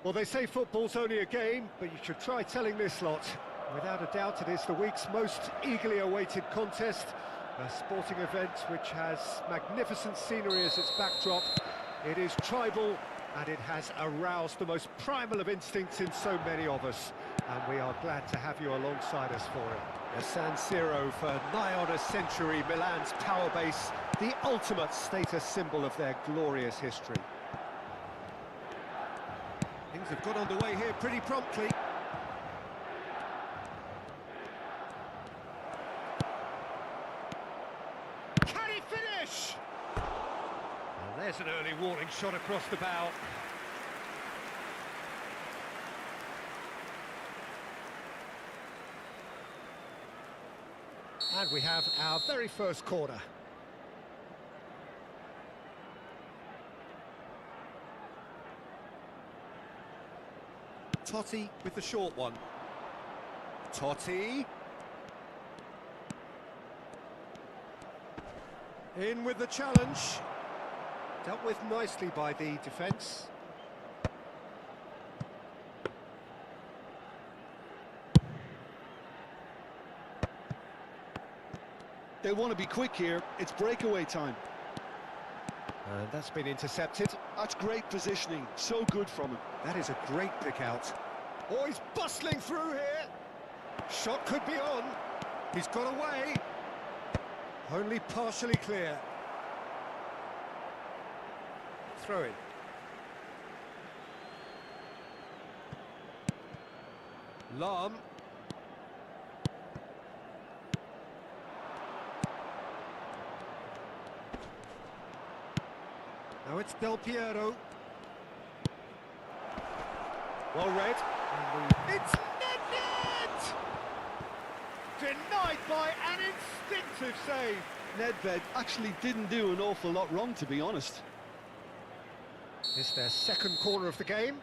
Well, they say football's only a game, but you should try telling this lot. Without a doubt, it is the week's most eagerly awaited contest, a sporting event which has magnificent scenery as its backdrop. It is tribal, and it has aroused the most primal of instincts in so many of us, and we are glad to have you alongside us for it. The San Siro for nigh on a century, Milan's power base, the ultimate status symbol of their glorious history. Things have got underway here pretty promptly. Can he finish? Well, there's an early warning shot across the bow. And we have our very first corner. Totti with the short one. Totti. In with the challenge. Dealt with nicely by the defence. They want to be quick here. It's breakaway time. And that's been intercepted. That's great positioning. So good from him. That is a great pick out. Oh, he's bustling through here. Shot could be on. He's got away. Only partially clear. Throw in. Lahm. Now it's Del Piero. Well read. It's Nedved! Denied by an instinctive save. Nedved actually didn't do an awful lot wrong, to be honest. It's their second corner of the game.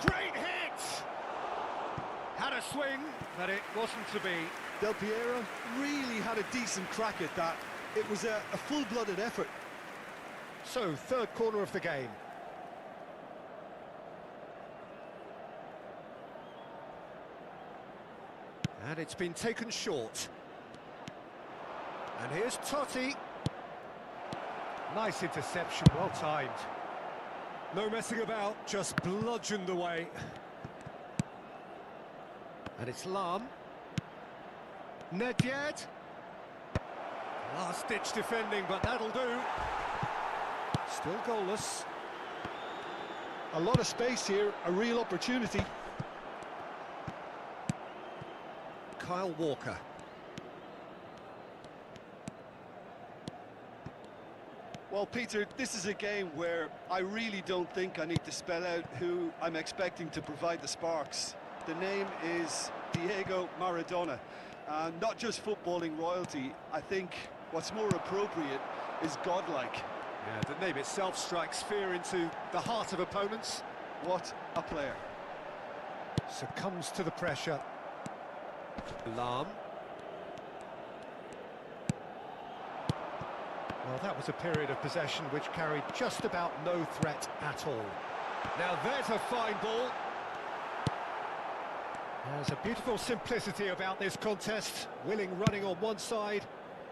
Great hit! Had a swing, but it wasn't to be. Del Piero really had a decent crack at that. It was a full-blooded effort. So, third corner of the game. And it's been taken short. And here's Totti. Nice interception, well timed. No messing about, just bludgeoned away. And it's Lahm. Nedved. Last-ditch defending, but that'll do. Still goalless. A lot of space here, a real opportunity. Kyle Walker. Well, Peter, this is a game where I really don't think I need to spell out who I'm expecting to provide the sparks. The name is Diego Maradona. Not just footballing royalty, I think what's more appropriate is godlike. Yeah, the name itself strikes fear into the heart of opponents. What a player. Succumbs to the pressure. Lahm. Well, that was a period of possession which carried just about no threat at all. Now there's a fine ball. There's a beautiful simplicity about this contest. Willing running on one side,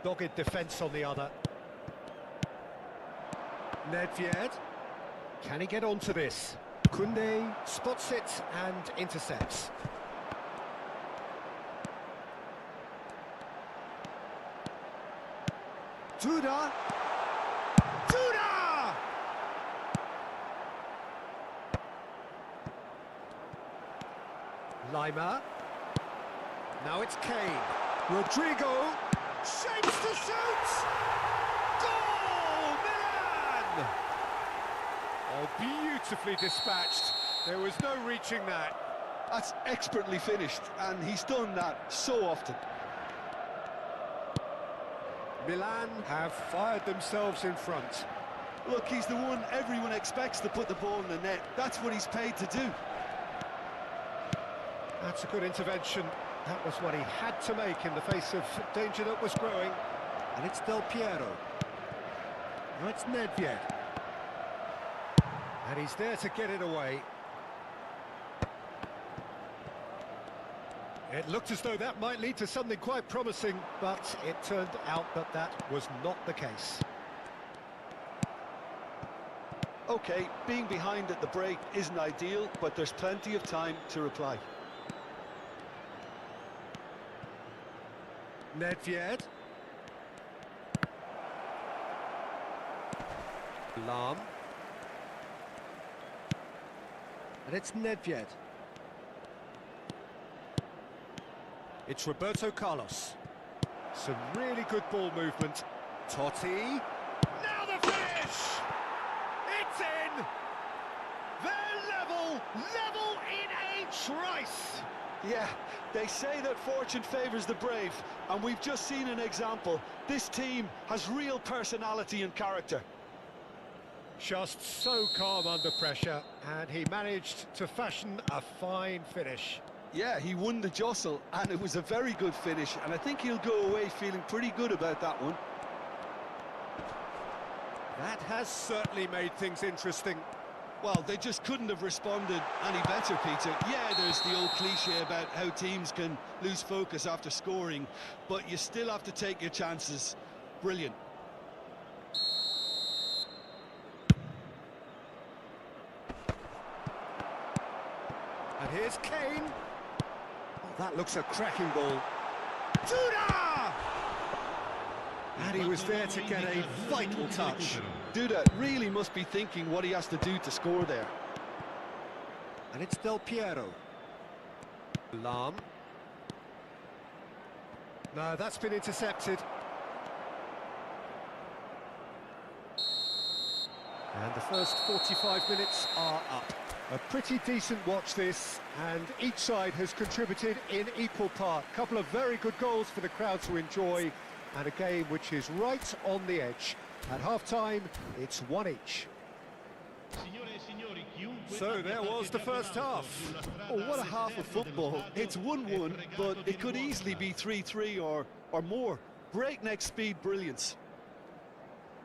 dogged defence on the other. Nedved. Can he get onto this? Koundé spots it and intercepts. Duda! Duda! Lima. Now it's Kane. Rodrigo shapes to shoot! Goal! Milan! Oh, beautifully dispatched. There was no reaching that. That's expertly finished, and he's done that so often. Milan have fired themselves in front. Look, he's the one everyone expects to put the ball in the net. That's what he's paid to do. That's a good intervention. That was what he had to make in the face of danger that was growing. And it's Del Piero. Now it's Nedved. And he's there to get it away. It looked as though that might lead to something quite promising, but it turned out that that was not the case. OK, being behind at the break isn't ideal, but there's plenty of time to reply. Nedved. Lahm. And it's Nedved. It's Roberto Carlos. Some really good ball movement. Totti. Now the finish! It's in! They're level in a trice! Yeah, they say that fortune favours the brave, and we've just seen an example. This team has real personality and character. Just so calm under pressure, and he managed to fashion a fine finish. Yeah, he won the jostle, and it was a very good finish, and I think he'll go away feeling pretty good about that one. That has certainly made things interesting. Well, they just couldn't have responded any better, Peter. Yeah, there's the old cliche about how teams can lose focus after scoring, but you still have to take your chances. Brilliant. And here's Kane. Oh, that looks a cracking ball. Duda! And he was there to get a vital touch. Duda really must be thinking what he has to do to score there. And it's Del Piero. Lahm. No, that's been intercepted. And the first 45 minutes are up. A pretty decent watch this, and each side has contributed in equal part. A couple of very good goals for the crowd to enjoy, and a game which is right on the edge. At half-time, it's one each. So there was the first half. Oh, what a half of football. It's 1-1, but it could easily be 3-3 or more. Breakneck speed brilliance.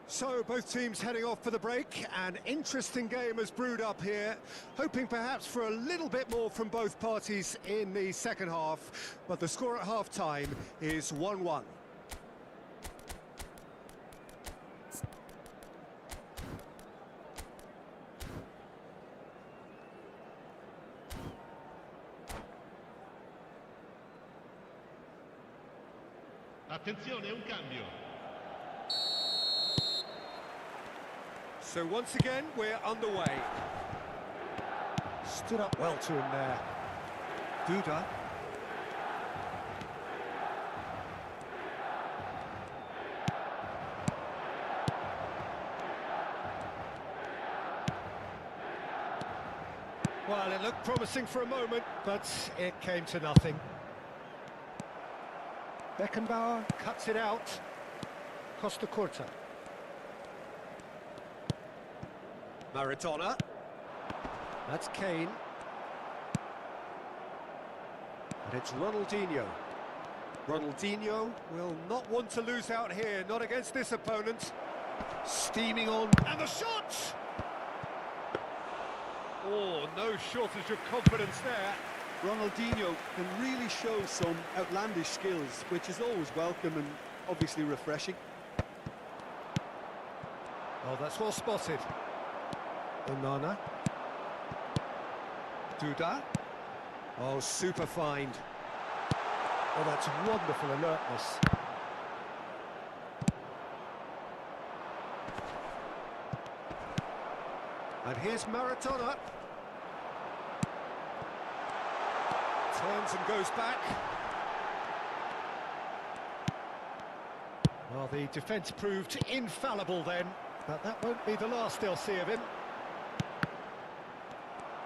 So both teams heading off for the break. An interesting game has brewed up here, hoping perhaps for a little bit more from both parties in the second half, but the score at half-time is 1-1. Attenzione, un cambio. So once again, we're underway. Stood up well to him there. Duda. Well, it looked promising for a moment, but it came to nothing. Beckenbauer cuts it out. Costa Curta. Maradona. That's Kane. And it's Ronaldinho. Ronaldinho will not want to lose out here, not against this opponent. Steaming on, and the shot! Oh, no shortage of confidence there. Ronaldinho can really show some outlandish skills, which is always welcome and obviously refreshing. Oh, that's well spotted. Onana. Duda. Oh, super find. Oh, that's wonderful alertness. And here's Maradona. Turns and goes back. Well, the defence proved infallible then, but that won't be the last they'll see of him.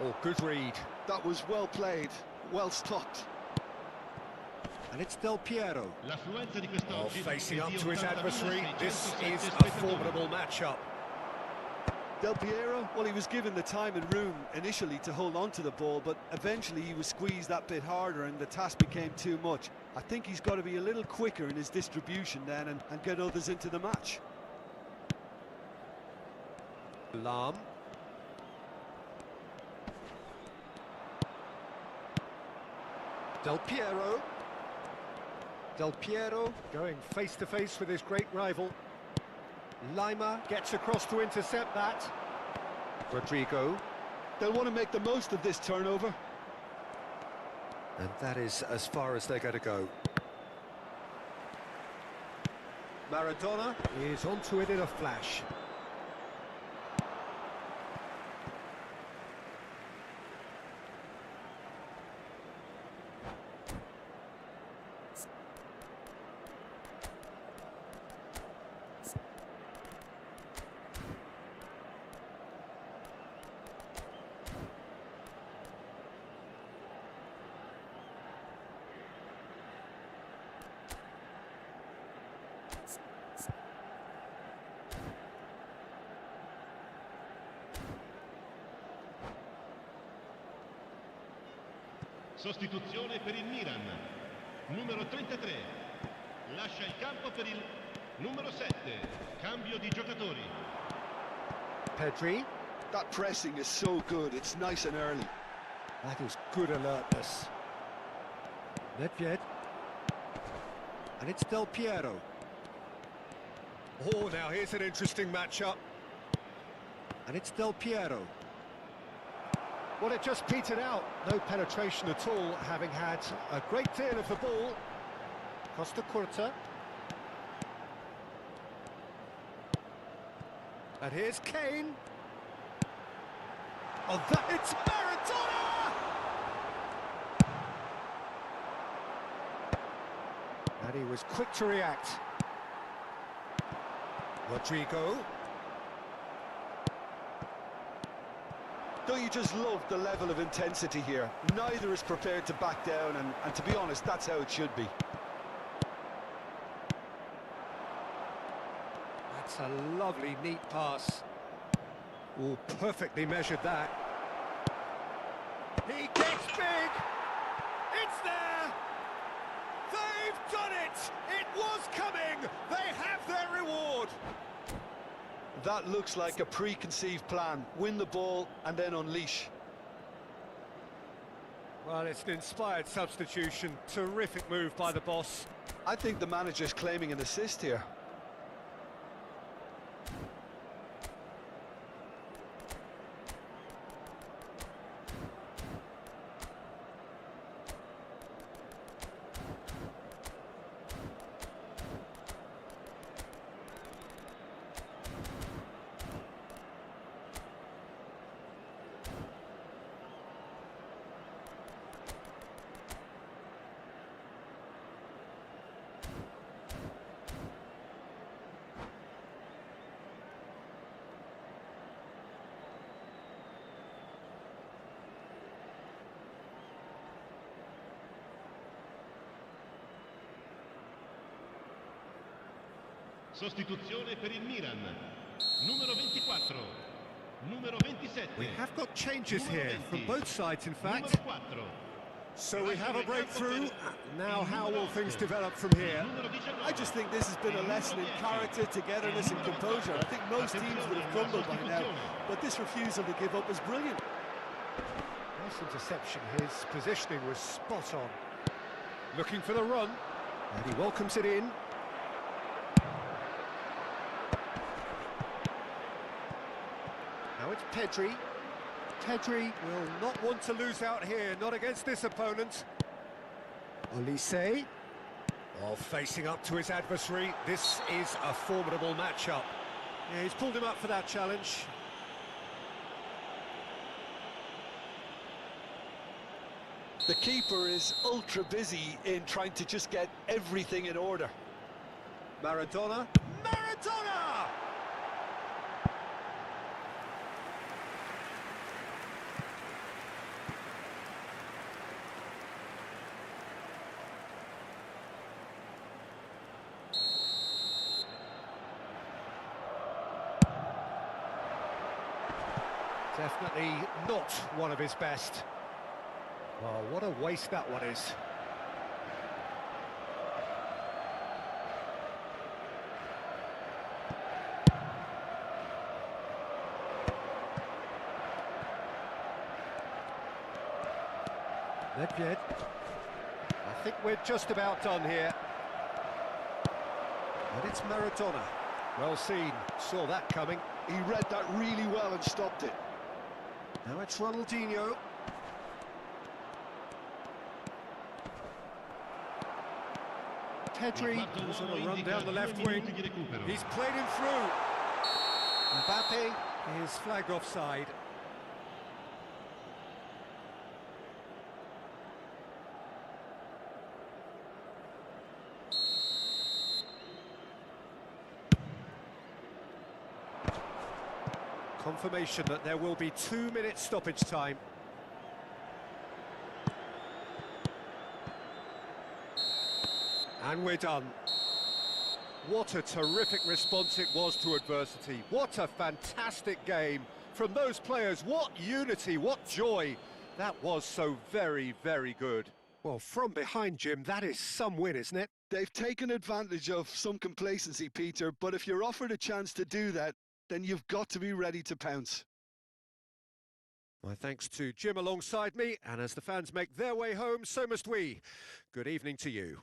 Oh, good read. That was well played, well stopped. And it's Del Piero. Oh, facing up to his adversary, this is a formidable matchup. Del Piero, well, he was given the time and room initially to hold on to the ball, but eventually he was squeezed that bit harder and the task became too much. I think he's got to be a little quicker in his distribution then and get others into the match. Lam. Del Piero. Del Piero going face to face with his great rival. Lima gets across to intercept that. Rodrigo. They'll want to make the most of this turnover. And that is as far as they're going to go. Maradona is onto it in a flash. Sostituzione per il Milan. Numero 33. Lascia il campo per il numero 7. Cambio di giocatori. Pedri. That pressing is so good, it's nice and early. That is good alertness. Nedved. And it's Del Piero. Oh, now here's an interesting matchup. And it's Del Piero. Well, it just petered out. No penetration at all, having had a great deal of the ball. Costa Curta. And here's Kane. Oh, it's Maradona! And he was quick to react. Rodrigo. Don't you just love the level of intensity here? Neither is prepared to back down, and to be honest, that's how it should be. That's a lovely, neat pass. Oh, perfectly measured that. He gets big! It's there! They've done it! It was coming! They have their reward! That looks like a preconceived plan. Win the ball and then unleash. Well, it's an inspired substitution. Terrific move by the boss. I think the manager's claiming an assist here. Sostituzione per il Milan. Numero 24. Numero 27. We have got changes here from both sides, in fact. Numero 4. So we have a breakthrough. Now how will things develop from here? I just think this has been a lesson in character, togetherness and composure. I think most teams would have crumbled by now, but this refusal to give up is brilliant. Nice interception. His positioning was spot on. Looking for the run, and he welcomes it in. Now it's Pedri. Pedri will not want to lose out here, not against this opponent. Olise. Oh, facing up to his adversary. This is a formidable matchup. Yeah, he's pulled him up for that challenge. The keeper is ultra busy in trying to just get everything in order. Maradona. Maradona! Definitely not one of his best. Oh, what a waste that one is. Nedved. I think we're just about done here. And it's Maradona. Well seen, saw that coming. He read that really well and stopped it. Now it's Ronaldinho. Pedri is going to run down the left wing. He's played him through. Mbappe is flagged offside. Confirmation that there will be 2 minutes stoppage time. And we're done. What a terrific response it was to adversity. What a fantastic game from those players. What unity, what joy. That was so very, very good. Well, from behind, Jim, that is some win, isn't it? They've taken advantage of some complacency, Peter, but if you're offered a chance to do that, then you've got to be ready to pounce. My thanks to Jim alongside me, and as the fans make their way home, so must we. Good evening to you.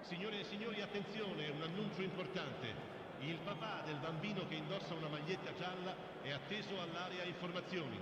Signore e signori, attenzione, un annuncio importante. Il papà del bambino che indossa una maglietta gialla è atteso all'area informazioni.